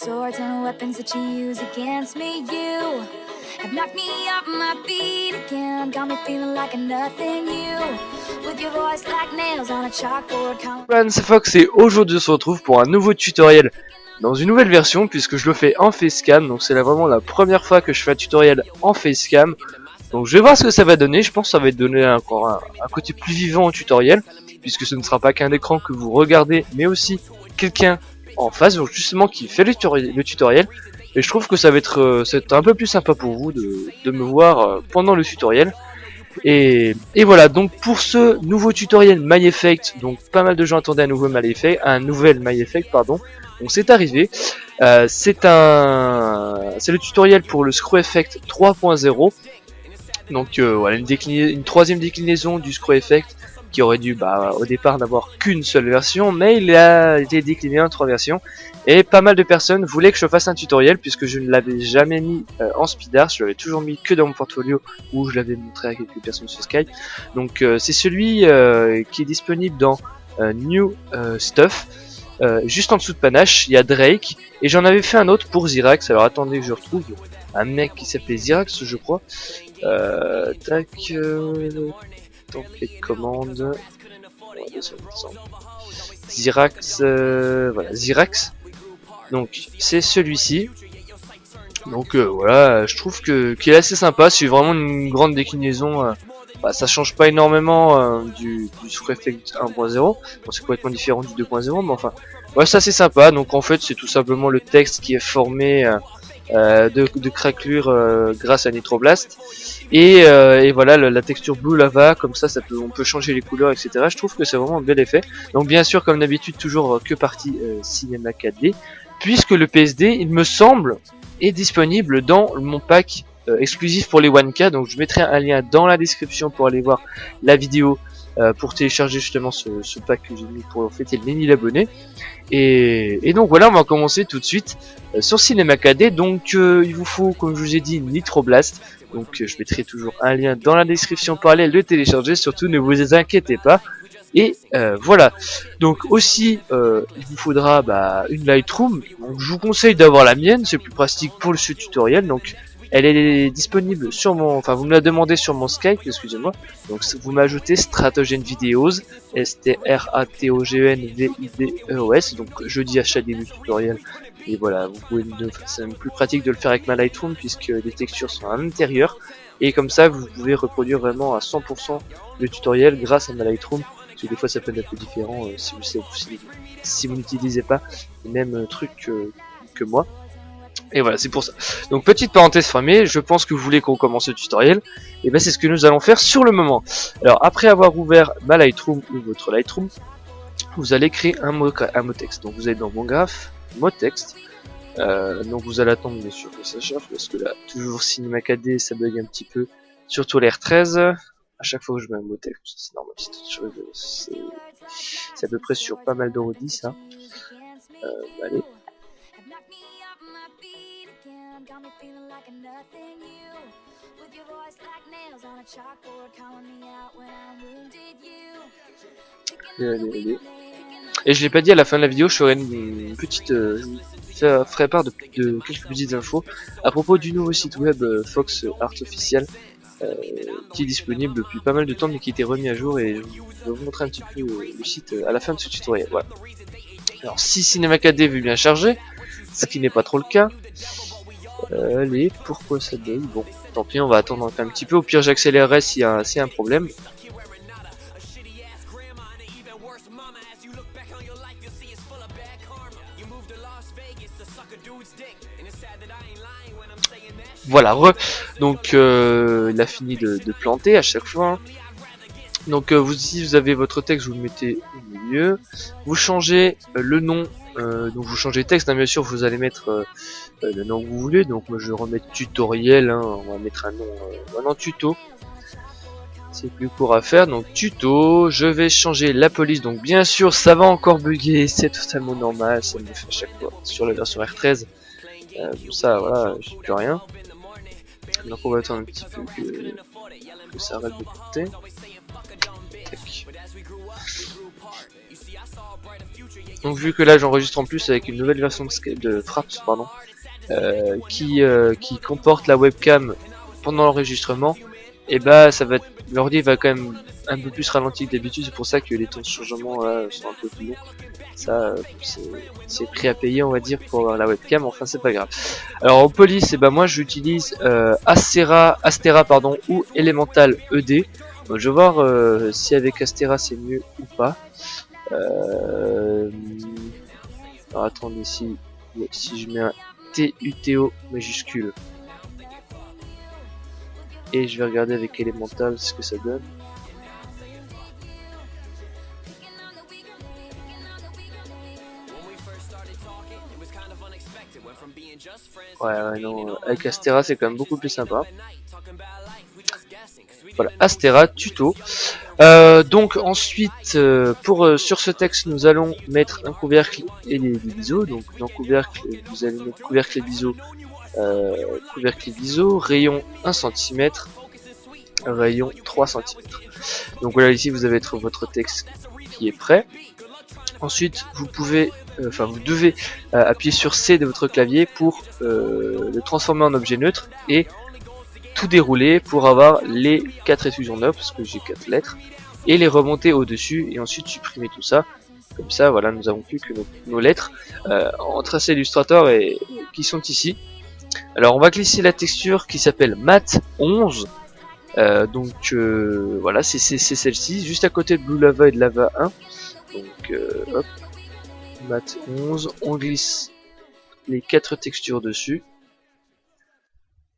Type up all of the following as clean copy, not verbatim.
swords and weapons that you use against me. You have knocked me off my feet again, got me feeling like a nothing. You, with your voice like nails on a chalkboard. C'est Fox et aujourd'hui on se retrouve pour un nouveau tutoriel dans une nouvelle version puisque je le fais en facecam. Donc c'est vraiment la première fois que je fais un tutoriel en facecam. Donc je vais voir ce que ça va donner. Je pense que ça va donner encore un côté plus vivant au tutoriel, puisque ce ne sera pas qu'un écran que vous regardez, mais aussi quelqu'un en face, donc justement qui fait le tutoriel. Et je trouve que ça va être un peu plus sympa pour vous de me voir pendant le tutoriel. Et voilà, donc pour ce nouveau tutoriel My Effect, donc pas mal de gens attendaient un nouvel My Effect, pardon. Donc c'est arrivé. C'est le tutoriel pour le Screw Effect 3.0. Donc voilà, une troisième déclinaison du Screw Effect qui aurait dû au départ n'avoir qu'une seule version, mais il a été décliné en 3 versions. Et pas mal de personnes voulaient que je fasse un tutoriel puisque je ne l'avais jamais mis en speed art, je l'avais toujours mis que dans mon portfolio où je l'avais montré à quelques personnes sur Skype. Donc c'est celui qui est disponible dans New Stuff. Juste en dessous de Panache, il y a Drake, et j'en avais fait un autre pour Xirax. Alors attendez que je retrouve un mec qui s'appelait Xirax, je crois. Tac, template commande. Xirax, voilà, Xirax. Donc c'est celui-ci. Donc voilà, je trouve qu'il est assez sympa. C'est vraiment une grande déclinaison. Ça change pas énormément du Screw Effect 1.0. Bon, c'est complètement différent du 2.0, mais enfin, ouais, ça c'est sympa. Donc en fait, c'est tout simplement le texte qui est formé de craquelure grâce à Nitroblast. Et voilà, la texture Blue Lava, comme ça on peut changer les couleurs, etc. Je trouve que c'est vraiment un bel effet. Donc bien sûr, comme d'habitude, toujours que partie Cinema 4D, puisque le PSD, il me semble, est disponible dans mon pack exclusif pour les 1K. Donc je mettrai un lien dans la description pour aller voir la vidéo pour télécharger justement ce pack que j'ai mis pour fêter les 1000 abonnés. Et donc voilà, on va commencer tout de suite sur Cinema 4D. Donc il vous faut, comme je vous ai dit, Nitroblast. Donc je mettrai toujours un lien dans la description pour aller le télécharger. Surtout ne vous inquiétez pas. Et voilà. Donc aussi il vous faudra une Lightroom. Donc je vous conseille d'avoir la mienne, c'est plus pratique pour ce tutoriel. Donc elle est disponible sur mon, vous me la demandez sur mon Skype, excusez-moi. Donc vous m'ajoutez Stratogen Videos, STRATOGEN-VIDEOS. Donc jeudi achat début tutoriel. Et voilà, c'est plus pratique de le faire avec ma Lightroom puisque les textures sont à l'intérieur. Et comme ça, vous pouvez reproduire vraiment à 100% le tutoriel grâce à ma Lightroom. Parce que des fois, ça peut être un peu différent si vous n'utilisez pas les mêmes trucs que moi. Et voilà, c'est pour ça. Donc petite parenthèse fermée, je pense que vous voulez qu'on commence le tutoriel. Et c'est ce que nous allons faire sur le moment. Alors après avoir ouvert ma Lightroom ou votre Lightroom, vous allez créer un mot texte. Donc vous allez dans mon graphe, mot texte. Donc vous allez attendre bien sûr que ça charge, parce que là, toujours Cinema 4D, ça bug un petit peu. Surtout l'R13. À chaque fois que je mets un mot texte, c'est normal, c'est à peu près sur pas mal d'ordi ça. Allez. Allez. Et je l'ai pas dit à la fin de la vidéo, je ferai une petite, ça ferait part de quelques petites infos à propos du nouveau site web Fox Art Official qui est disponible depuis pas mal de temps mais qui était remis à jour, et je vais vous montrer un petit peu le site à la fin de ce tutoriel. Voilà. Alors si Cinema 4D veut bien charger, ce qui n'est pas trop le cas. Allez, pourquoi ça bug? Bon, tant pis, on va attendre un petit peu. Au pire, j'accélérerai s'il y a un problème. Voilà, donc il a fini de planter à chaque fois. Donc si vous avez votre texte, vous le mettez au milieu. Vous changez le nom. Donc vous changez texte, bien sûr vous allez mettre le nom que vous voulez. Donc moi je vais remettre tutoriel, on va mettre un nom tuto, c'est plus court à faire. Donc tuto, je vais changer la police. Donc bien sûr ça va encore bugger, c'est totalement normal, ça me fait à chaque fois sur la version R13. Ça voilà, j'ai plus rien. Donc on va attendre un petit peu que ça arrête de compter. Tac. Donc vu que là j'enregistre en plus avec une nouvelle version de Fraps, pardon, qui comporte la webcam pendant l'enregistrement, et bah ça va, l'ordi va quand même un peu plus ralenti que d'habitude, c'est pour ça que les temps de chargement là sont un peu plus longs. Ça c'est prix à payer on va dire pour avoir la webcam, enfin c'est pas grave. Alors en police, et bah moi j'utilise Astera pardon, ou Elemental ED. Donc, je vais voir si avec Astera c'est mieux ou pas. Alors attendez, si je mets un TUTO majuscule et je vais regarder avec Elemental ce que ça donne. Ouais non, avec Astera c'est quand même beaucoup plus sympa. Voilà, Astera tuto. Donc ensuite, sur ce texte, nous allons mettre un couvercle et des biseaux. Donc dans couvercle, vous allez mettre couvercle et biseaux, rayon 1 cm, rayon 3 cm. Donc voilà, ici vous avez votre texte qui est prêt. Ensuite, vous devez appuyer sur C de votre clavier pour le transformer en objet neutre et tout dérouler pour avoir les 4 effusions d'œuvres, parce que j'ai 4 lettres, et les remonter au-dessus, et ensuite supprimer tout ça. Comme ça, voilà, nous avons plus que nos lettres en tracé Illustrator et qui sont ici. Alors, on va glisser la texture qui s'appelle Mat 11. Voilà, c'est celle-ci, juste à côté de Blue Lava et de Lava 1. Donc, hop, Mat 11, on glisse les 4 textures dessus.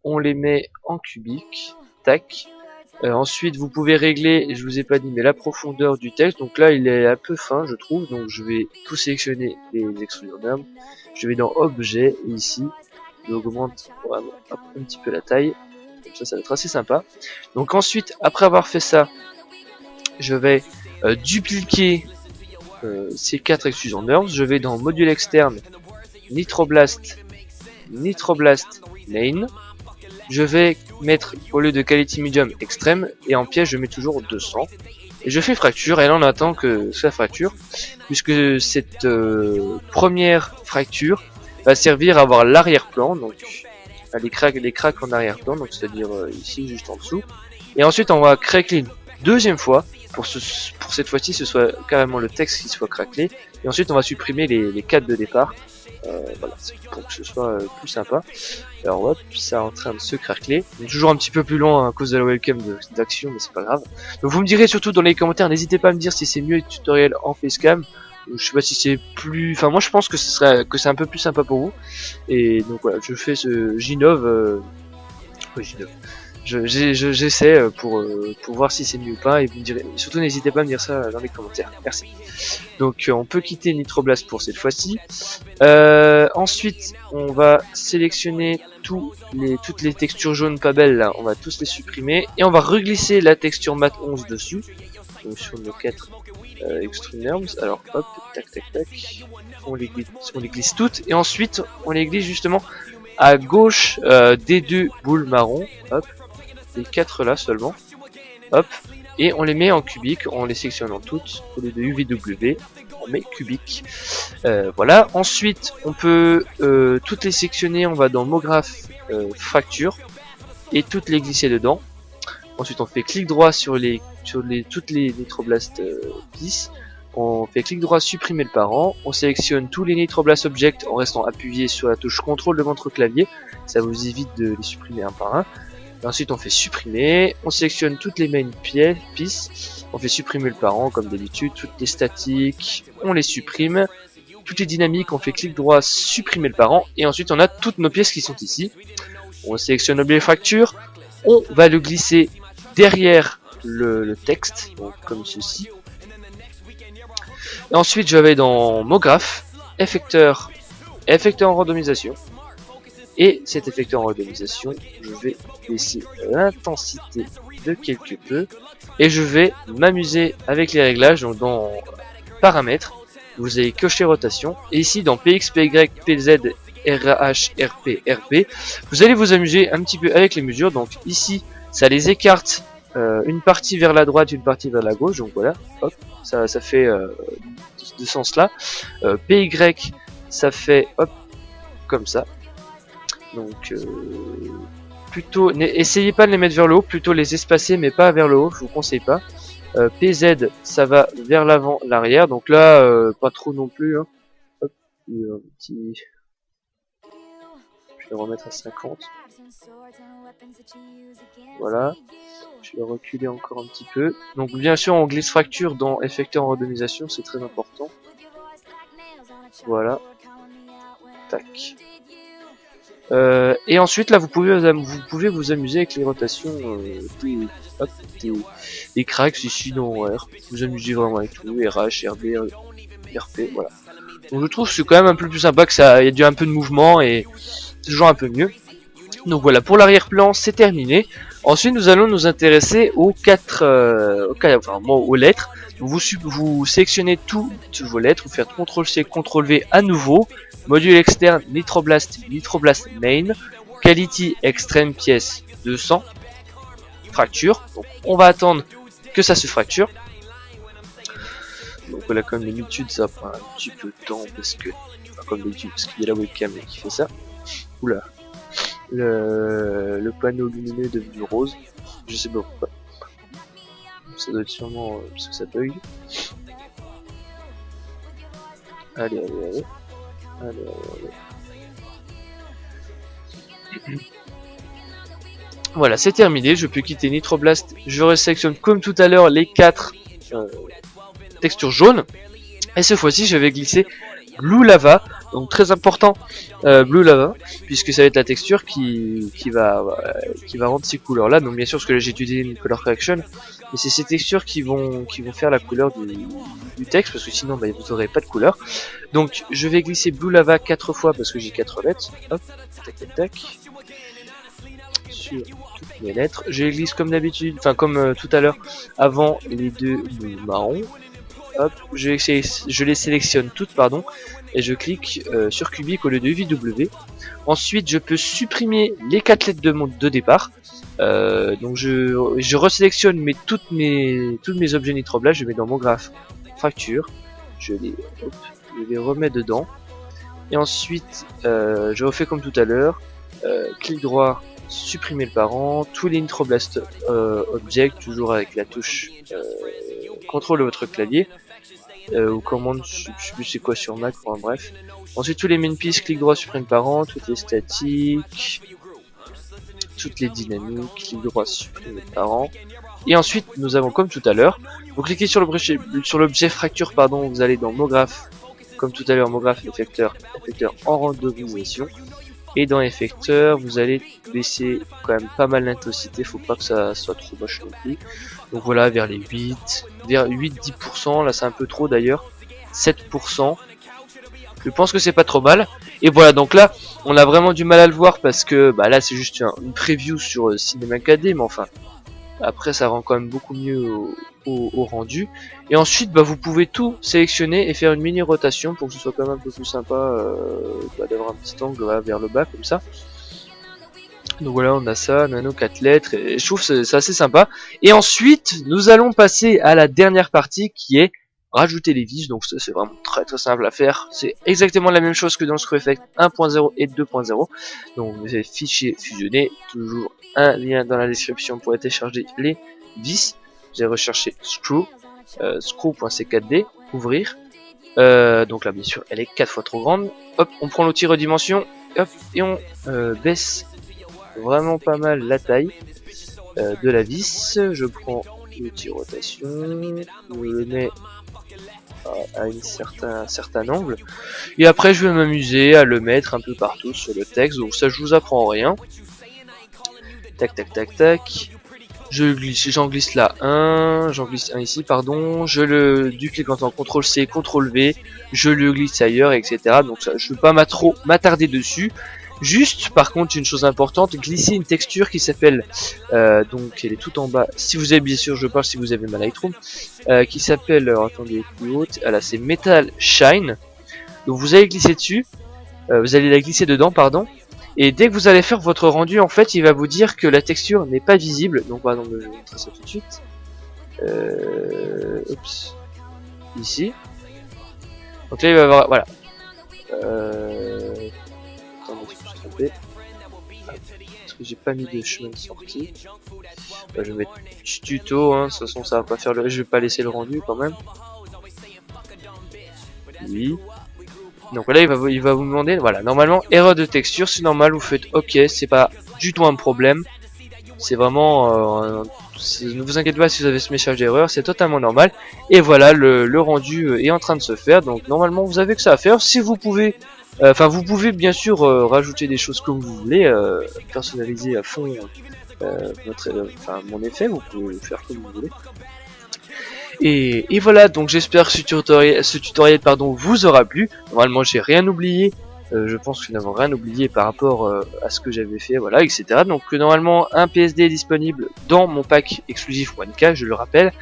On les met en cubique, tac. Ensuite, vous pouvez régler, je vous ai pas dit, mais la profondeur du texte. Donc là, il est un peu fin, je trouve. Donc je vais tout sélectionner les extrusions d'armes. Je vais dans Objet, et ici, j'augmente vraiment un petit peu la taille. Comme ça va être assez sympa. Donc ensuite, après avoir fait ça, je vais dupliquer ces 4 extrusions d'armes. Je vais dans Module externe, Nitroblast Main. Je vais mettre, au lieu de quality medium, extrême, et en pièce je mets toujours 200. Et je fais fracture, et là on attend que ça fracture, puisque cette première fracture va servir à avoir l'arrière-plan, donc les cracks en arrière-plan, donc c'est-à-dire ici juste en dessous. Et ensuite on va craquer une deuxième fois, pour cette fois-ci ce soit carrément le texte qui soit craquelé, et ensuite on va supprimer les 4 de départ. Voilà, pour que ce soit plus sympa. Alors hop, ça est en train de se craqueler. Toujours un petit peu plus long à cause de la webcam d'action, mais c'est pas grave. Donc vous me direz surtout dans les commentaires, n'hésitez pas à me dire si c'est mieux les tutoriels en facecam. Je sais pas si c'est plus... Enfin moi je pense que c'est un peu plus sympa pour vous. Et donc voilà, je fais j'innove. J'essaie pour voir si c'est mieux ou pas, et vous me direz, surtout n'hésitez pas à me dire ça dans les commentaires, merci. Donc on peut quitter Nitroblast pour cette fois-ci. Ensuite on va sélectionner toutes les textures jaunes pas belles là, on va tous les supprimer, et on va reglisser la texture Mat 11 dessus, donc sur nos 4 Extreme Arms. Alors hop, tac tac tac, on les glisse toutes, et ensuite on les glisse justement à gauche des 2 boules marron, hop, les 4 là seulement, hop, et on les met en cubique, en les sélectionnant toutes, au lieu de UVW, on met cubique, voilà. Ensuite on peut toutes les sectionner, on va dans MoGraph fracture, et toutes les glisser dedans. Ensuite on fait clic droit sur toutes les Nitroblast pièces, on fait clic droit supprimer le parent, on sélectionne tous les Nitroblast Objects en restant appuyé sur la touche CTRL de votre clavier, ça vous évite de les supprimer un par un. Et ensuite on fait supprimer, on sélectionne toutes les main pièces, on fait supprimer le parent comme d'habitude, toutes les statiques, on les supprime, toutes les dynamiques, on fait clic droit supprimer le parent, et ensuite on a toutes nos pièces qui sont ici. On sélectionne objet fracture, on va le glisser derrière le texte, donc comme ceci. Et ensuite je vais dans MoGraph, effecteur en randomisation. Et cet effecteur en randomisation, je vais baisser l'intensité de quelque peu. Et je vais m'amuser avec les réglages. Donc dans paramètres, vous allez cocher rotation. Et ici dans PX, PY, PZ, RH, RP, RB, vous allez vous amuser un petit peu avec les mesures. Donc ici, ça les écarte une partie vers la droite, une partie vers la gauche, donc voilà, hop, ça fait de sens là. PY, ça fait hop, comme ça. Donc plutôt, essayez pas de les mettre vers le haut, plutôt les espacer, mais pas vers le haut, je vous conseille pas. PZ, ça va vers l'avant, l'arrière, donc là, pas trop non plus. Hein. Hop, un petit... Je vais le remettre à 50. Voilà. Je vais reculer encore un petit peu. Donc bien sûr, on glisse fracture dans effecteur en randomisation, c'est très important. Voilà. Tac. Et ensuite là vous pouvez vous amuser avec les rotations des cracks ici dans R. Vous amusez vraiment avec tout, RH, RB, RP, voilà. Donc je trouve que c'est quand même un peu plus sympa, que ça, il y a un peu de mouvement et c'est toujours un peu mieux. Donc voilà, pour l'arrière-plan c'est terminé. Ensuite nous allons nous intéresser aux aux lettres. Vous sélectionnez toutes vos lettres, vous faites CTRL-C, CTRL-V à nouveau. Module externe Nitroblast Main, Quality Extreme pièce 200, fracture. Donc on va attendre que ça se fracture. Donc voilà, comme d'habitude ça prend un petit peu de temps parce que, enfin, comme d'habitude, parce qu'il y a la webcam qui fait ça. Oula, le panneau lumineux est devenu rose, je sais pas pourquoi. Ça doit être sûrement parce que ça bug. Allez. Voilà, c'est terminé, je peux quitter Nitroblast. Je resélectionne comme tout à l'heure les 4 textures jaunes. Et cette fois-ci, je vais glisser Blue Lava. Donc très important, Blue Lava, puisque ça va être la texture qui va rendre ces couleurs là. Donc bien sûr, parce que là j'ai utilisé une color correction, mais c'est ces textures qui vont faire la couleur du texte, parce que sinon bah, vous n'aurez pas de couleur. Donc je vais glisser Blue Lava 4 fois parce que j'ai 4 lettres. Hop, tac. Sur toutes mes lettres. Je les glisse comme d'habitude, enfin comme tout à l'heure, avant les deux marrons. Hop, je les sélectionne toutes, pardon, et je clique sur cubique au lieu de VW. Ensuite, je peux supprimer les 4 lettres de départ. Donc je resélectionne tous mes objets Nitroblast, je les mets dans mon graphe fracture, je les remets dedans. Et ensuite, je refais comme tout à l'heure, clic droit, supprimer le parent, tous les Nitroblast objects, toujours avec la touche contrôle de votre clavier. Ou commande, je sais plus c'est quoi sur Mac, enfin bref. Ensuite tous les main pieces, clic droit, supprime parent, toutes les statiques, toutes les dynamiques, clic droit, supprime parent. Et ensuite nous avons comme tout à l'heure, vous cliquez sur l'objet fracture, pardon, vous allez dans MoGraph, comme tout à l'heure, MoGraph effecteur en randomisation. Et dans effecteur, vous allez baisser quand même pas mal l'intensité, faut pas que ça soit trop moche non plus. Donc voilà, vers les 8-10%, là c'est un peu trop d'ailleurs, 7%. Je pense que c'est pas trop mal. Et voilà, donc là, on a vraiment du mal à le voir parce que bah là c'est juste une preview sur Cinema 4D, mais enfin, après ça rend quand même beaucoup mieux au rendu. Et ensuite, bah, vous pouvez tout sélectionner et faire une mini rotation pour que ce soit quand même un peu plus sympa d'avoir un petit angle vers le bas comme ça. Donc voilà, on a ça, nano 4 lettres, et je trouve que c'est assez sympa. Et ensuite, nous allons passer à la dernière partie qui est rajouter les vis. Donc c'est vraiment très simple à faire. C'est exactement la même chose que dans le ScrewEffect 1.0 et 2.0. Donc vous avez fichier fusionné, toujours un lien dans la description pour télécharger les vis. J'ai recherché screw, screw.c4d, ouvrir. Donc là bien sûr elle est 4 fois trop grande. Hop, on prend l'outil redimension, hop, et on baisse vraiment pas mal la taille de la vis. Je prends l'outil rotation, je le mets à un certain angle, et après je vais m'amuser à le mettre un peu partout sur le texte. Donc ça je vous apprends rien. Tac. J'en glisse là j'en glisse un ici, pardon. Je le duplique en temps CTRL-C, CTRL-V, je le glisse ailleurs, etc. Donc ça, je ne veux pas trop m'attarder dessus. Juste, par contre, une chose importante, glisser une texture qui s'appelle, donc elle est tout en bas, si vous avez, bien sûr, je parle si vous avez ma Lightroom, qui s'appelle, attendez, plus haute, voilà, c'est Metal Shine. Donc vous allez glisser dessus, vous allez la glisser dedans, pardon, Et dès que vous allez faire votre rendu, en fait, il va vous dire que la texture n'est pas visible. Donc par exemple, je vais vous montrer ça tout de suite. Oups. Ici. Donc là, il va y avoir, voilà. Attendez, je me suis trompé. Parce que j'ai pas mis de chemin de sortie. Bah, je vais mettre tuto, hein. De toute façon, ça va pas faire le. Je vais pas laisser le rendu quand même. Oui. Donc là, il va vous demander, voilà, normalement, erreur de texture, c'est normal, vous faites OK, c'est pas du tout un problème. C'est vraiment, ne vous inquiétez pas si vous avez ce message d'erreur, c'est totalement normal. Et voilà, le rendu est en train de se faire, donc normalement, vous avez que ça à faire. Si vous pouvez, vous pouvez bien sûr rajouter des choses comme vous voulez, personnaliser à fond mon effet, vous pouvez le faire comme vous voulez. Et voilà, donc j'espère que ce tutoriel vous aura plu. Normalement j'ai rien oublié, je pense que nous n'avons rien oublié par rapport à ce que j'avais fait, voilà, etc. Donc normalement un PSD est disponible dans mon pack exclusif 1K, je le rappelle.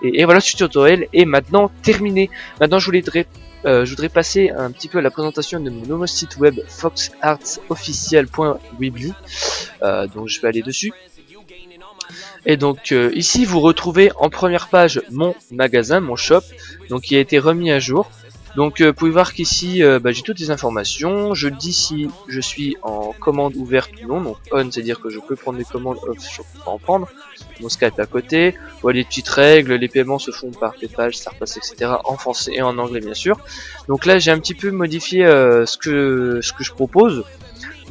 Et voilà, ce tutoriel est maintenant terminé. Maintenant je voudrais passer un petit peu à la présentation de mon nouveau site web foxartsofficial.weebly. Donc je vais aller dessus. Et donc ici vous retrouvez en première page mon magasin, mon shop, donc qui a été remis à jour. Donc vous pouvez voir qu'ici j'ai toutes les informations, je dis si je suis en commande ouverte ou non, donc on c'est à dire que je peux prendre des commandes, off je peux pas en prendre, mon Skype à côté, voilà les petites règles, les paiements se font par PayPal, Starpass, etc. en français et en anglais bien sûr. Donc là j'ai un petit peu modifié ce que je propose.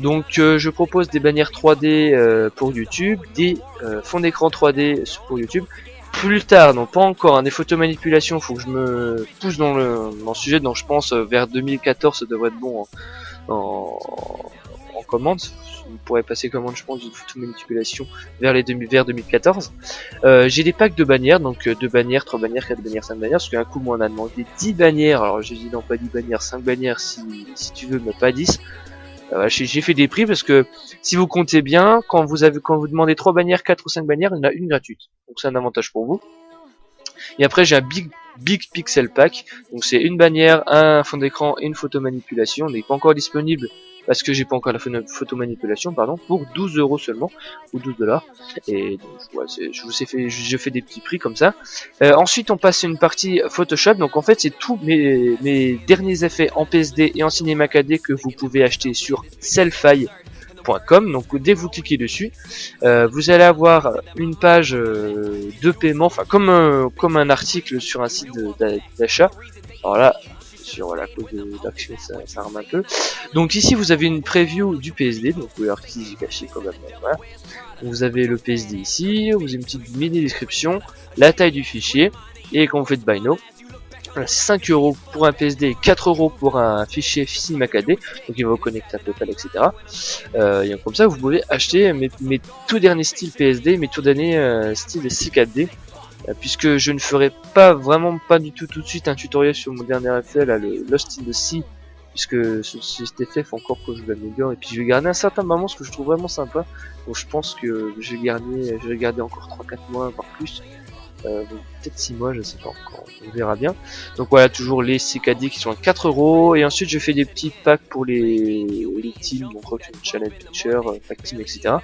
Donc je propose des bannières 3D pour YouTube, des fonds d'écran 3D pour YouTube. Plus tard, non pas encore, des photos manipulation, faut que je me pousse dans le sujet, donc je pense vers 2014 ça devrait être bon en commande. Vous pourrez passer commande je pense d'une photo manipulation vers 2014. J'ai des packs de bannières, donc 2 bannières, 3 bannières, 4 bannières, 5 bannières, parce qu'un coup moi on a demandé 10 bannières, alors j'ai dit non pas 10 bannières, 5 bannières si tu veux, mais pas 10. J'ai fait des prix parce que si vous comptez bien, quand vous demandez 3 bannières, 4 ou 5 bannières, il y en a une gratuite. Donc c'est un avantage pour vous. Et après j'ai un big pixel pack. Donc c'est une bannière, un fond d'écran et une photo manipulation. On n'est pas encore disponible parce que j'ai pas encore la photo manipulation, pardon, pour 12 € seulement ou 12 $. Et donc ouais, je fais des petits prix comme ça. Ensuite on passe une partie Photoshop. Donc en fait c'est tous mes derniers effets en PSD et en Cinema 4D que vous pouvez acheter sur Sellfy.com. Donc dès que vous cliquez dessus, vous allez avoir une page de paiement, enfin comme un article sur un site d'achat. Alors là, sur la cause de l'action, ça rame un peu. Donc ici vous avez une preview du PSD, donc vous pouvez voir qui j'ai caché quand même. Voilà. Vous avez le PSD ici, vous avez une petite mini description, la taille du fichier, et quand vous faites Buy Now, c'est 5 € pour un PSD et 4 € pour un fichier Cinema 4D, donc il va vous connecter à PayPal, etc. Et comme ça vous pouvez acheter mes tout derniers styles PSD, mes tout derniers styles C4D. Puisque je ne ferai vraiment pas du tout de suite un tutoriel sur mon dernier effet là, le Lost in the Sea, puisque cet effet faut encore que je l'améliore, et puis je vais garder un certain moment ce que je trouve vraiment sympa, donc je pense que je vais garder encore 3-4 mois voire plus, peut-être 6 mois, je sais pas encore, on verra bien. Donc voilà, toujours les CKD qui sont à 4 €, et ensuite je fais des petits packs pour les teams, donc Rock Challenge Picture, Pack Team, etc.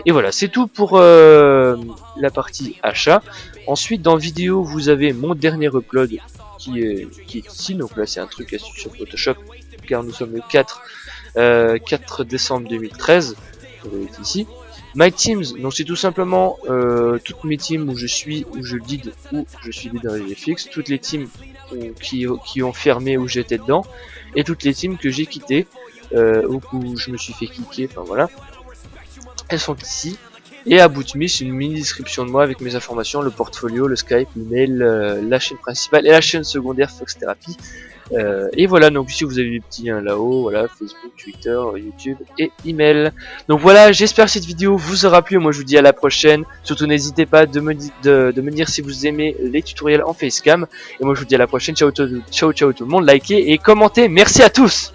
Et voilà, c'est tout pour la partie achat. Ensuite dans vidéo vous avez mon dernier upload qui est ici, donc là c'est un truc astuce sur Photoshop, car nous sommes le 4 décembre 2013, ici. My Teams, donc c'est tout simplement toutes mes teams où je suis lead dans les FX, toutes les teams qui ont fermé où j'étais dedans, et toutes les teams que j'ai quittées, où je me suis fait kicker, enfin voilà. Elles sont ici. Et à bout de mis, c'est une mini description de moi avec mes informations, le portfolio, le Skype, l'email, la chaîne principale et la chaîne secondaire Fox Therapy. Et voilà, donc ici vous avez des petits liens là-haut, voilà, Facebook, Twitter, YouTube et email. Donc voilà, j'espère que cette vidéo vous aura plu. Moi je vous dis à la prochaine. Surtout n'hésitez pas de me dire si vous aimez les tutoriels en facecam. Et moi je vous dis à la prochaine. Ciao tout le monde, likez et commentez. Merci à tous.